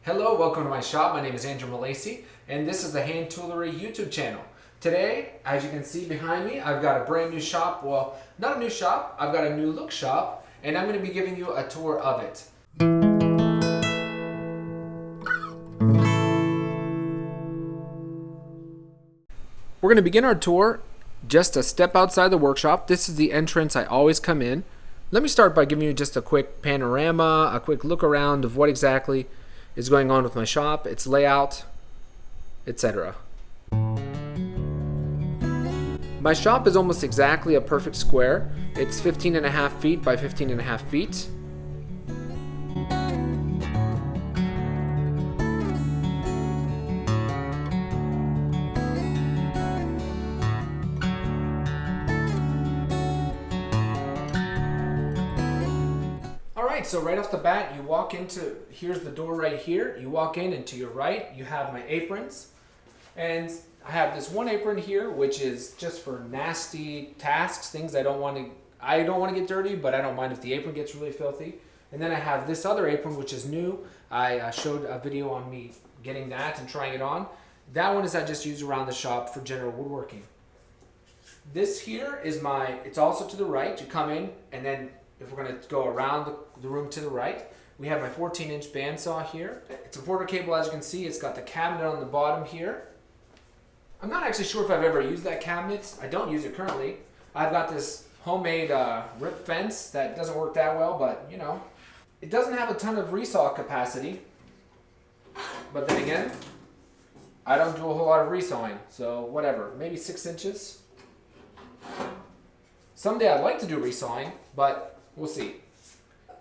Hello, welcome to my shop. My name is Andrew Malacy, and this is the Hand Toolery YouTube channel. Today, as you can see behind me, I've got a brand new shop. Well, not a new shop, I've got a new look shop, and I'm going to be giving you a tour of it. We're going to begin our tour just a step outside the workshop. This is the entrance I always come in. Let me start by giving you just a quick panorama, a quick look around of what exactly is going on with my shop, its layout, etc. My shop is almost exactly a perfect square. It's 15.5 feet by 15.5 feet. Alright, so right off the bat, you walk into, here's the door right here. You walk in, and to your right, you have my aprons. And I have this one apron here, which is just for nasty tasks, things I don't want to get dirty, but I don't mind if the apron gets really filthy. And then I have this other apron, which is new. I showed a video on me getting that and trying it on. That one is I just use around the shop for general woodworking. This here is it's also to the right. You come in, and then if we're going to go around the room to the right, we have my 14-inch bandsaw here. It's a porter cable, as you can see. It's got the cabinet on the bottom here. I'm not actually sure if I've ever used that cabinet. I don't use it currently. I've got this homemade rip fence that doesn't work that well, but you know, it doesn't have a ton of resaw capacity. But then again, I don't do a whole lot of resawing, so whatever, maybe 6 inches. Someday I'd like to do resawing, but we'll see.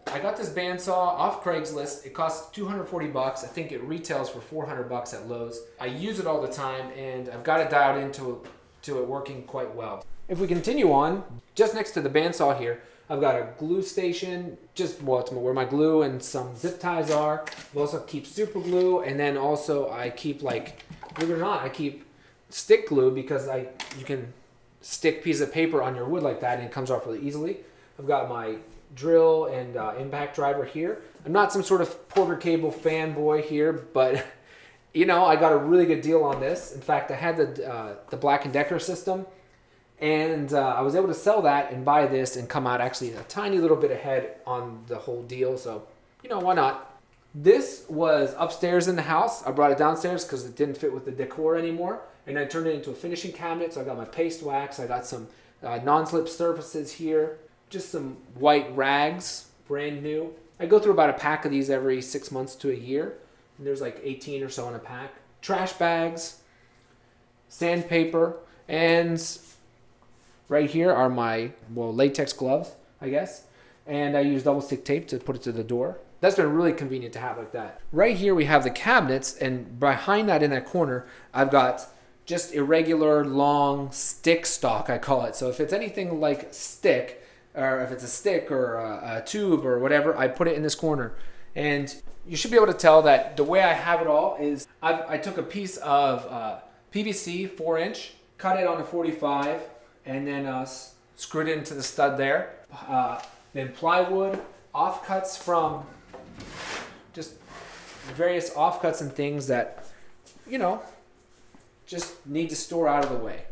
I got this bandsaw off Craigslist. It costs 240 bucks. I think it retails for 400 bucks at Lowe's. I use it all the time, and I've got it dialed into it working quite well. If we continue on, just next to the bandsaw here, I've got a glue station, it's where my glue and some zip ties are. I also keep super glue, and then also I keep, believe it or not, I keep stick glue because you can stick a piece of paper on your wood like that and it comes off really easily. I've got my drill and impact driver here. I'm not some sort of porter cable fanboy here, but you know, I got a really good deal on this. In fact, I had the Black & Decker system, and I was able to sell that and buy this and come out actually a tiny little bit ahead on the whole deal. So, you know, why not? This was upstairs in the house. I brought it downstairs because it didn't fit with the decor anymore, and I turned it into a finishing cabinet. So I got my paste wax. I got some non-slip surfaces here. Just some white rags, brand new. I go through about a pack of these every 6 months to a year. And there's like 18 or so in a pack. Trash bags, sandpaper, and right here are my, latex gloves, I guess. And I use double stick tape to put it to the door. That's been really convenient to have like that. Right here we have the cabinets, and behind that in that corner, I've got just irregular long stick stock, I call it. So if it's anything like stick, or if it's a stick or a tube or whatever, I put it in this corner. And you should be able to tell that the way I have it all is I took a piece of PVC 4-inch, cut it on a 45, and then screwed it into the stud there. Then plywood, offcuts from just various offcuts and things that, you know, just need to store out of the way.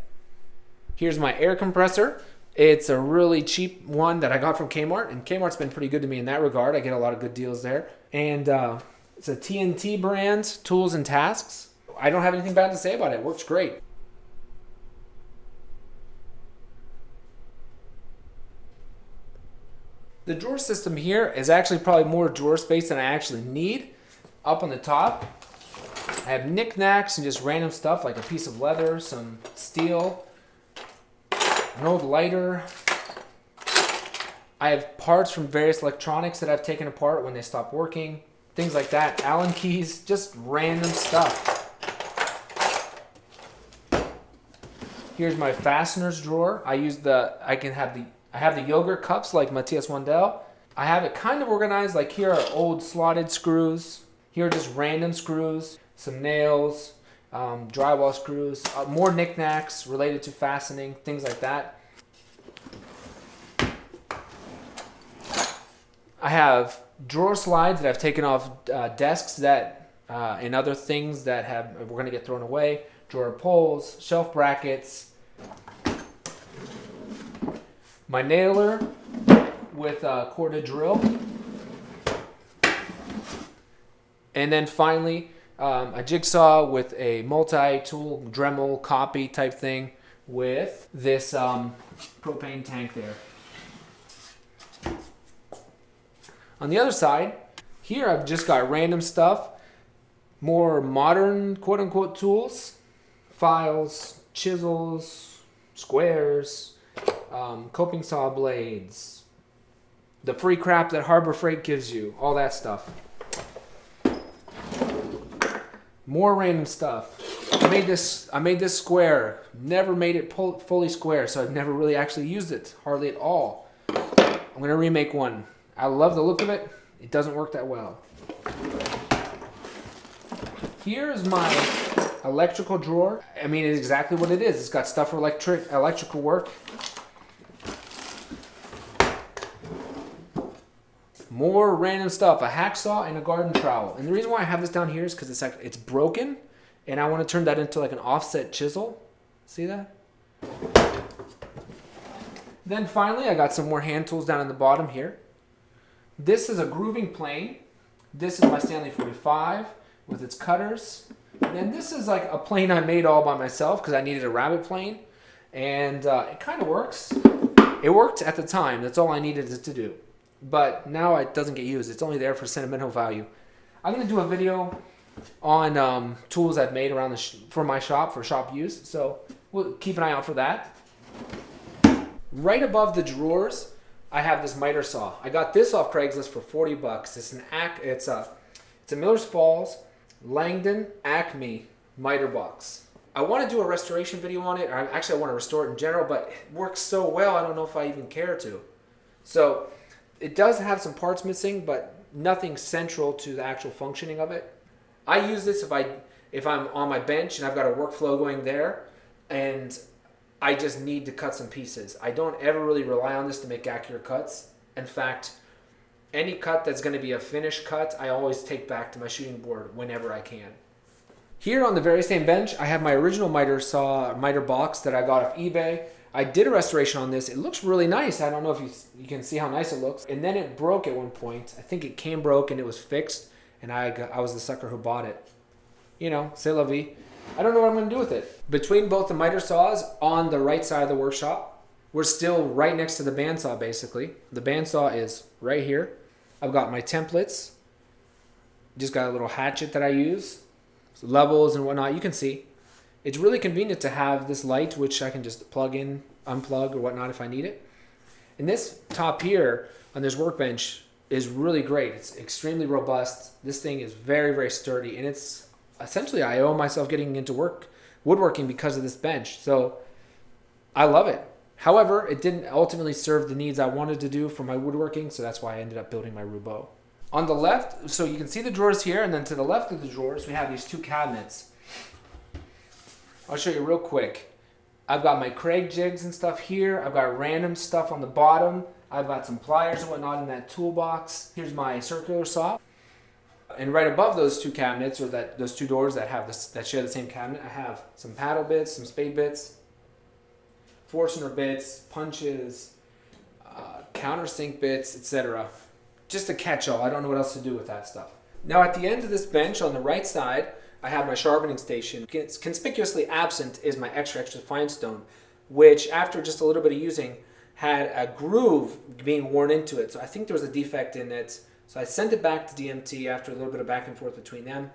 Here's my air compressor. It's a really cheap one that I got from Kmart, and Kmart's been pretty good to me in that regard. I get a lot of good deals there. And it's a TNT brand, Tools and Tasks. I don't have anything bad to say about it. It works great. The drawer system here is actually probably more drawer space than I actually need. Up on the top, I have knickknacks and just random stuff like a piece of leather, some steel, an old lighter. I have parts from various electronics that I've taken apart when they stop working. Things like that. Allen keys, just random stuff. Here's my fasteners drawer. I have the yogurt cups like Matthias Wandel. I have it kind of organized, like here are old slotted screws. Here are just random screws, some nails, drywall screws, more knickknacks related to fastening, things like that. I have drawer slides that I've taken off desks that and other things that we're going to get thrown away. Drawer pulls, shelf brackets, my nailer with a corded drill, and then finally a jigsaw with a multi-tool Dremel copy type thing with this propane tank there. On the other side, here I've just got random stuff, more modern quote-unquote tools, files, chisels, squares, coping saw blades, the free crap that Harbor Freight gives you, all that stuff. More random stuff. I made this square. Never made it fully square, so I've never really actually used it, hardly at all. I'm gonna remake one. I love the look of it. It doesn't work that well. Here's my electrical drawer. I mean, it's exactly what it is. It's got stuff for electrical work. More random stuff, a hacksaw and a garden trowel. And the reason why I have this down here is because it's broken, and I want to turn that into like an offset chisel. See that? Then finally, I got some more hand tools down in the bottom here. This is a grooving plane. This is my Stanley 45 with its cutters. And then this is like a plane I made all by myself because I needed a rabbet plane. And it kind of works. It worked at the time. That's all I needed it to do. But now it doesn't get used. It's only there for sentimental value. I'm going to do a video on tools I've made around for my shop, for shop use. So we'll keep an eye out for that. Right above the drawers, I have this miter saw. I got this off Craigslist for 40 bucks. It's a Miller's Falls Langdon Acme miter box. I want to do a restoration video on it. Actually, I want to restore it in general, but it works so well, I don't know if I even care to. So it does have some parts missing, but nothing central to the actual functioning of it. I use this if I'm on my bench and I've got a workflow going there, and I just need to cut some pieces. I don't ever really rely on this to make accurate cuts. In fact, any cut that's going to be a finished cut, I always take back to my shooting board whenever I can. Here on the very same bench, I have my original miter box that I got off eBay. I did a restoration on this. It looks really nice. I don't know if you can see how nice it looks. And then it broke at one point. I think it came broke and it was fixed, and I was the sucker who bought it. You know, c'est la vie. I don't know what I'm going to do with it. Between both the miter saws on the right side of the workshop, we're still right next to the bandsaw basically. The bandsaw is right here. I've got my templates. Just got a little hatchet that I use. So levels and whatnot, you can see. It's really convenient to have this light, which I can just plug in, unplug or whatnot if I need it. And this top here on this workbench is really great. It's extremely robust. This thing is very, very sturdy, and it's essentially, I owe myself getting into woodworking because of this bench. So I love it. However, it didn't ultimately serve the needs I wanted to do for my woodworking, so that's why I ended up building my Roubo. On the left, so you can see the drawers here, and then to the left of the drawers, we have these two cabinets. I'll show you real quick. I've got my Craig jigs and stuff here. I've got random stuff on the bottom. I've got some pliers and whatnot in that toolbox. Here's my circular saw. And right above those two cabinets, or those two doors that share the same cabinet, I have some paddle bits, some spade bits, Forstner bits, punches, countersink bits, etc. Just a catch-all. I don't know what else to do with that stuff. Now at the end of this bench on the right side, I have my sharpening station. Conspicuously absent is my extra fine stone, which after just a little bit of using had a groove being worn into it. So I think there was a defect in it. So I sent it back to DMT after a little bit of back and forth between them.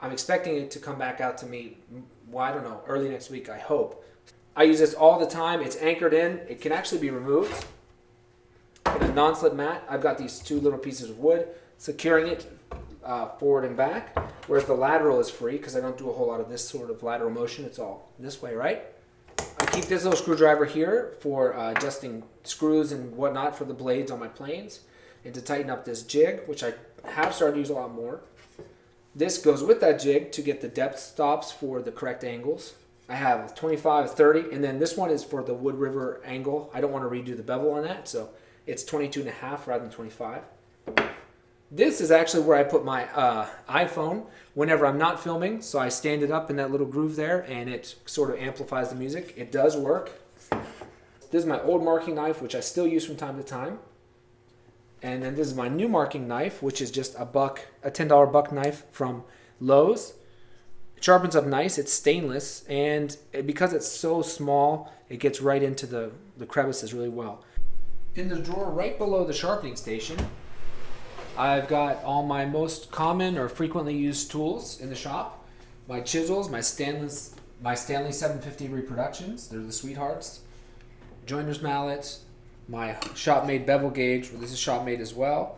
I'm expecting it to come back out to me, well, I don't know, early next week, I hope. I use this all the time. It's anchored in. It can actually be removed. In a non-slip mat, I've got these two little pieces of wood securing it forward and back, whereas the lateral is free because I don't do a whole lot of this sort of lateral motion. It's all this way, right? I keep this little screwdriver here for adjusting screws and whatnot for the blades on my planes, and to tighten up this jig, which I have started to use a lot more. This goes with that jig to get the depth stops for the correct angles. I have 25, 30, and then this one is for the Woodriver angle. I don't want to redo the bevel on that, so it's 22.5 rather than 25. This is actually where I put my iPhone whenever I'm not filming. So I stand it up in that little groove there and it sort of amplifies the music. It does work. This is my old marking knife, which I still use from time to time. And then this is my new marking knife, which is just a $10 buck knife from Lowe's. It sharpens up nice. It's stainless. And because it's so small, it gets right into the crevices really well. In the drawer right below the sharpening station, I've got all my most common or frequently used tools in the shop. My chisels, my Stanley 750 reproductions, they're the sweethearts. Joiner's mallets, my shop-made bevel gauge, well, this is shop-made as well.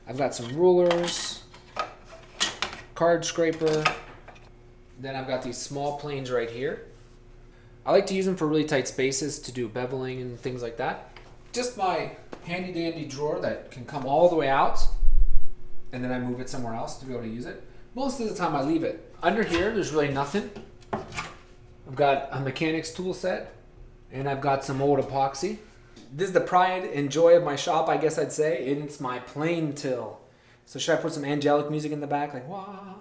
I've got some rulers, card scraper, then I've got these small planes right here. I like to use them for really tight spaces to do beveling and things like that. Just my handy-dandy drawer that can come all the way out, and then I move it somewhere else to be able to use it. Most of the time I leave it. Under here, there's really nothing. I've got a mechanics tool set, and I've got some old epoxy. This is the pride and joy of my shop, I guess I'd say. It's my plane till. So should I put some angelic music in the back? Like, wah.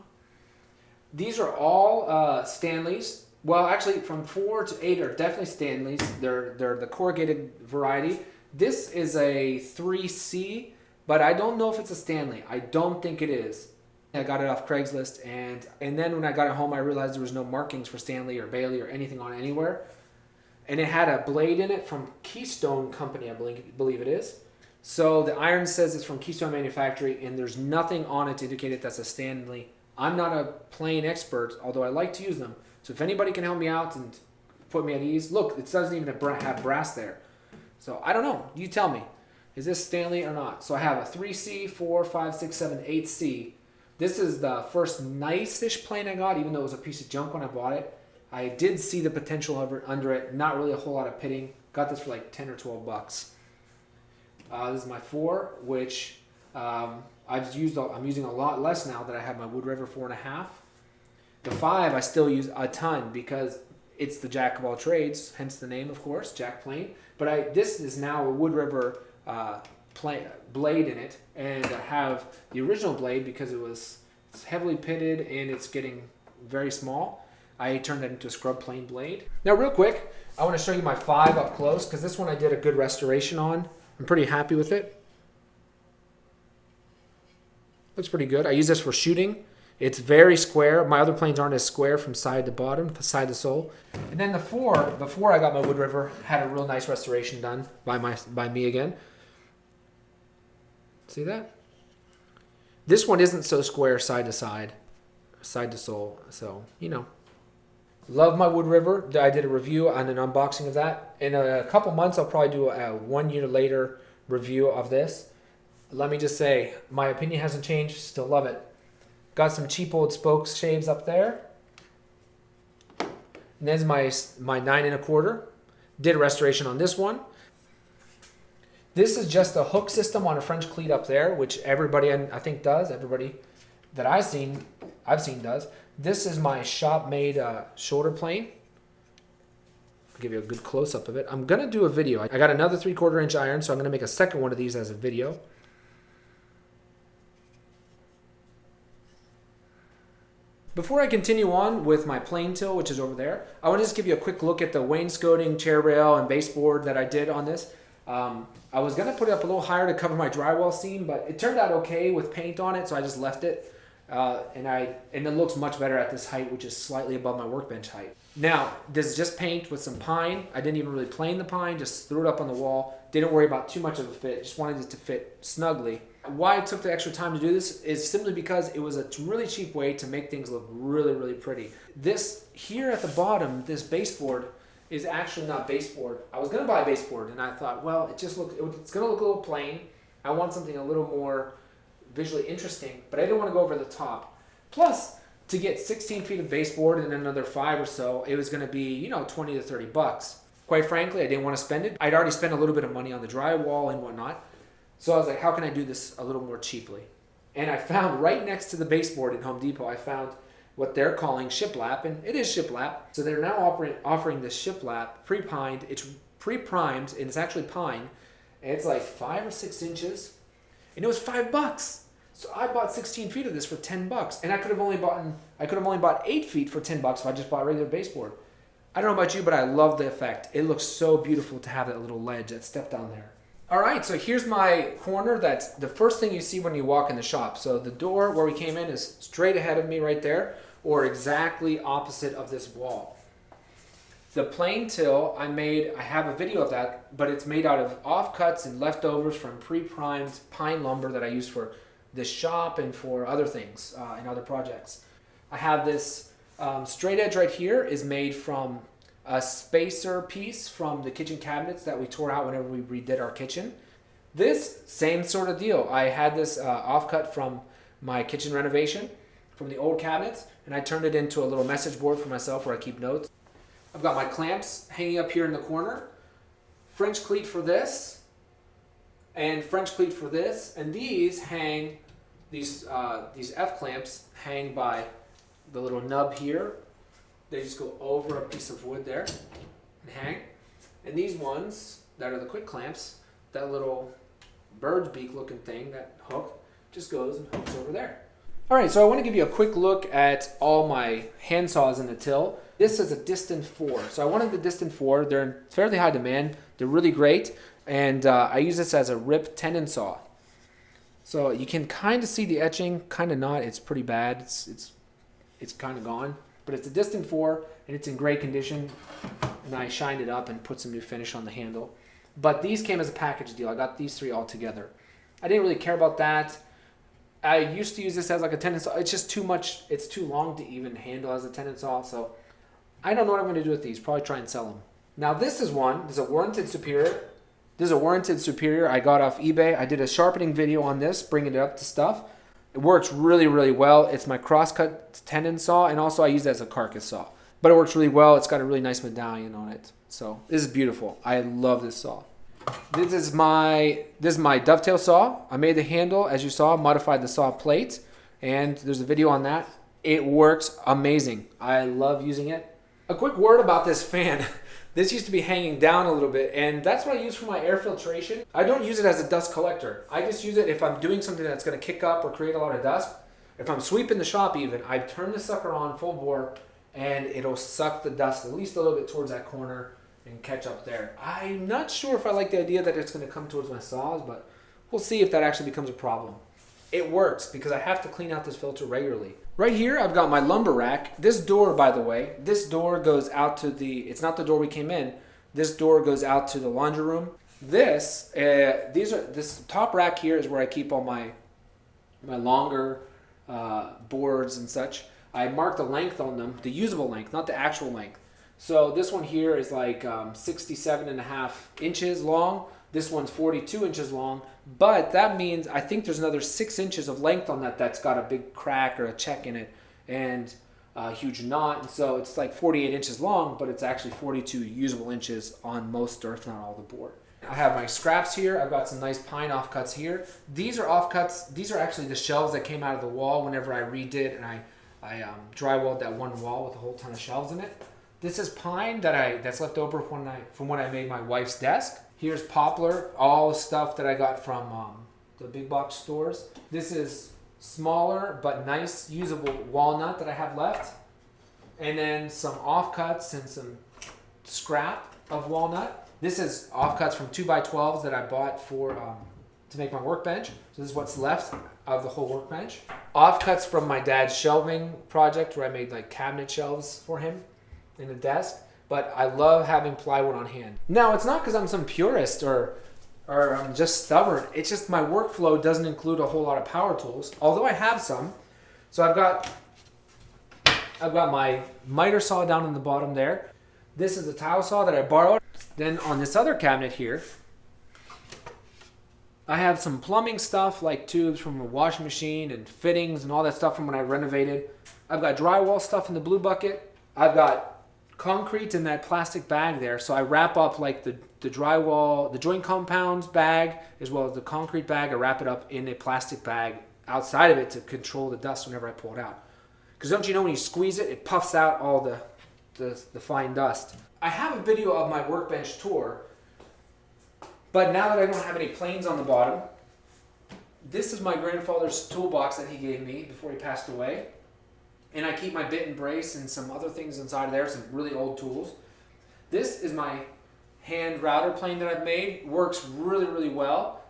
These are all Stanleys. Well, actually, from 4 to 8 are definitely Stanleys. They're the corrugated variety. This is a 3C. But I don't know if it's a Stanley. I don't think it is. I got it off Craigslist, and then when I got it home, I realized there was no markings for Stanley or Bailey or anything on it anywhere. And it had a blade in it from Keystone Company, I believe it is. So the iron says it's from Keystone Manufacturing, and there's nothing on it to indicate that that's a Stanley. I'm not a plane expert, although I like to use them. So if anybody can help me out and put me at ease, look, it doesn't even have brass there. So I don't know. You tell me. Is this Stanley or not? So I have a 3C, 4, 5, 6, 7, 8C. This is the first nice-ish plane I got, even though it was a piece of junk when I bought it. I did see the potential under it. Not really a whole lot of pitting. Got this for like 10 or 12 bucks. This is my 4, which I'm using a lot less now that I have my Woodriver 4.5. The 5 I still use a ton because it's the jack of all trades, hence the name, of course, jack plane. But this is now a Woodriver blade in it, and I have the original blade because it's heavily pitted and it's getting very small. I turned that into a scrub plane blade. Now real quick, I want to show you my 5 up close because this one I did a good restoration on. I'm pretty happy with it. Looks pretty good. I use this for shooting. It's very square. My other planes aren't as square from side to bottom, side to sole. And then the 4, before I got my Woodriver, had a real nice restoration done by me again. See that? This one isn't so square side to side to sole. So, you know. Love my Woodriver. I did a review on an unboxing of that. In a couple months, I'll probably do a 1 year later review of this. Let me just say, my opinion hasn't changed. Still love it. Got some cheap old spoke shaves up there. And there's my 9 1/4. Did a restoration on this one. This is just a hook system on a French cleat up there, which everybody I think does. Everybody that I've seen does. This is my shop-made shoulder plane. I'll give you a good close-up of it. I'm going to do a video. I got another 3/4 inch iron, so I'm going to make a second one of these as a video. Before I continue on with my plane till, which is over there, I want to just give you a quick look at the wainscoting, chair rail, and baseboard that I did on this. I was going to put it up a little higher to cover my drywall seam, but it turned out okay with paint on it, so I just left it. And it looks much better at this height, which is slightly above my workbench height. Now, this is just paint with some pine. I didn't even really plane the pine, just threw it up on the wall. Didn't worry about too much of a fit, just wanted it to fit snugly. Why I took the extra time to do this is simply because it was a really cheap way to make things look really, really pretty. This here at the bottom, this baseboard, is actually not baseboard. I was going to buy a baseboard, and I thought, well, it's going to look a little plain. I want something a little more visually interesting, but I didn't want to go over the top. Plus, to get 16 feet of baseboard and another 5 or so, it was going to be, 20 to 30 bucks. Quite frankly, I didn't want to spend it. I'd already spent a little bit of money on the drywall and whatnot. So I was like, how can I do this a little more cheaply? And I found right next to the baseboard in Home Depot, I found what they're calling shiplap, and it is shiplap. So they're now offering this shiplap pre-pined. It's pre-primed, and it's actually pine, and it's like 5 or 6 inches, and it was $5. So I bought 16 feet of this for 10 bucks, and I could have only bought 8 feet for 10 bucks if I just bought a regular baseboard. I don't know about you, but I love the effect. It looks so beautiful to have that little ledge, that step down there. All right, so here's my corner. That's the first thing you see when you walk in the shop. So the door where we came in is straight ahead of me right there, or exactly opposite of this wall. The plane till I have a video of that, but it's made out of offcuts and leftovers from pre-primed pine lumber that I use for this shop and for other things and other projects. I have this straight edge right here is made from a spacer piece from the kitchen cabinets that we tore out whenever we redid our kitchen. This, same sort of deal. I had this offcut from my kitchen renovation from the old cabinets, and I turned it into a little message board for myself where I keep notes. I've got my clamps hanging up here in the corner, French cleat for this, and French cleat for this, and these hang, these F clamps hang by the little nub here. They just go over a piece of wood there and hang. And these ones that are the quick clamps, that little bird's beak looking thing, that hook, just goes and hooks over there. All right, so I want to give you a quick look at all my hand saws in the till. This is a Distant 4. So I wanted the Distant 4. They're in fairly high demand. They're really great. And I use this as a rip tenon saw. So you can kind of see the etching, kind of not. It's pretty bad. It's kind of gone. But it's a Distant 4, and it's in great condition. And I shined it up and put some new finish on the handle. But these came as a package deal. I got these 3 all together. I didn't really care about that. I used to use this as like a tenon saw. It's just too much. It's too long to even handle as a tenon saw. So I don't know what I'm going to do with these. Probably try and sell them. Now this is one. This is a warranted Superior. This is a warranted Superior I got off eBay. I did a sharpening video on this, bringing it up to stuff. It works really, really well. It's my crosscut tenon saw, and also I use it as a carcass saw. But it works really well. It's got a really nice medallion on it. So this is beautiful. I love this saw. This is my dovetail saw. I made the handle, as you saw, modified the saw plate, and there's a video on that. It works amazing. I love using it. A quick word about this fan. This used to be hanging down a little bit, and that's what I use for my air filtration. I don't use it as a dust collector. I just use it if I'm doing something that's going to kick up or create a lot of dust. If I'm sweeping the shop even, I turn the sucker on full bore, and it'll suck the dust at least a little bit towards that corner and catch up there. I'm not sure if I like the idea that it's going to come towards my saws, but we'll see if that actually becomes a problem. It works because I have to clean out this filter regularly. Right here, I've got my lumber rack. This door, by the way, this door goes out to it's not the door we came in. This door goes out to the laundry room. This top rack here is where I keep all my longer boards and such. I marked the length on them, the usable length, not the actual length. So this one here is like 67.5 inches long. This one's 42 inches long, but that means I think there's another 6 inches of length on that's got a big crack or a check in it and a huge knot. And so it's like 48 inches long, but it's actually 42 usable inches on most, or if not all, the board. I have my scraps here. I've got some nice pine offcuts here. These are offcuts. These are actually the shelves that came out of the wall whenever I redid and I drywalled that one wall with a whole ton of shelves in it. This is pine that's left over from when I made my wife's desk. Here's poplar, all the stuff that I got from the big box stores. This is smaller but nice usable walnut that I have left. And then some offcuts and some scrap of walnut. This is offcuts from 2x12s that I bought to make my workbench. So this is what's left of the whole workbench. Offcuts from my dad's shelving project where I made like cabinet shelves for him in the desk. But I love having plywood on hand. Now, it's not because I'm some purist or I'm just stubborn. It's just my workflow doesn't include a whole lot of power tools, although I have some. So I've got my miter saw down in the bottom there. This is a tile saw that I borrowed. Then on this other cabinet here, I have some plumbing stuff like tubes from a washing machine and fittings and all that stuff from when I renovated. I've got drywall stuff in the blue bucket. I've got concrete in that plastic bag there, so I wrap up like the drywall, the joint compounds bag, as well as the concrete bag. I wrap it up in a plastic bag outside of it to control the dust whenever I pull it out. Because don't you know when you squeeze it, it puffs out all the fine dust. I have a video of my workbench tour, but now that I don't have any planes on the bottom, This is my grandfather's toolbox that he gave me before he passed away. And I keep my bit and brace and some other things inside of there, some really old tools. This is my hand router plane that I've made. Works really, really well.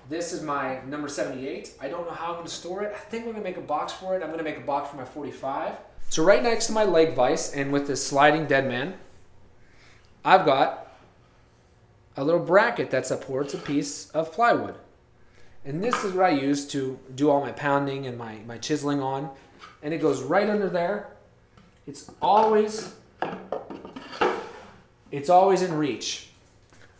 This is my number 78. I don't know how I'm going to store it. I think we're going to make a box for it. I'm going to make a box for my 45. So right next to my leg vise and with this sliding dead man, I've got a little bracket that supports a piece of plywood. And this is what I use to do all my pounding and my chiseling on. And it goes right under there. It's always in reach.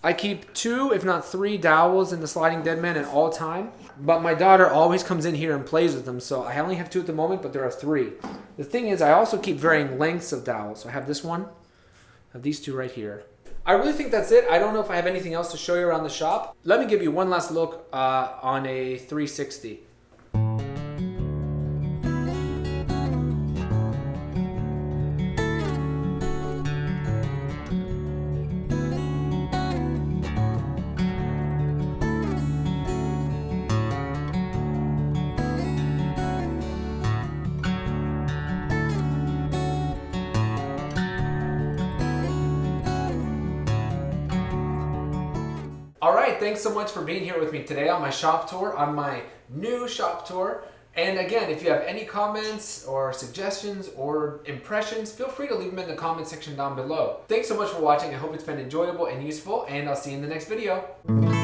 I keep 2, if not 3 dowels in the sliding dead man at all time. But my daughter always comes in here and plays with them. So I only have 2 at the moment, but there are 3. The thing is, I also keep varying lengths of dowels. So I have this one. I have these 2 right here. I really think that's it. I don't know if I have anything else to show you around the shop. Let me give you one last look on a 360. Alright, thanks so much for being here with me today on my shop tour, on my new shop tour. And again, if you have any comments or suggestions or impressions, feel free to leave them in the comment section down below. Thanks so much for watching. I hope it's been enjoyable and useful, and I'll see you in the next video.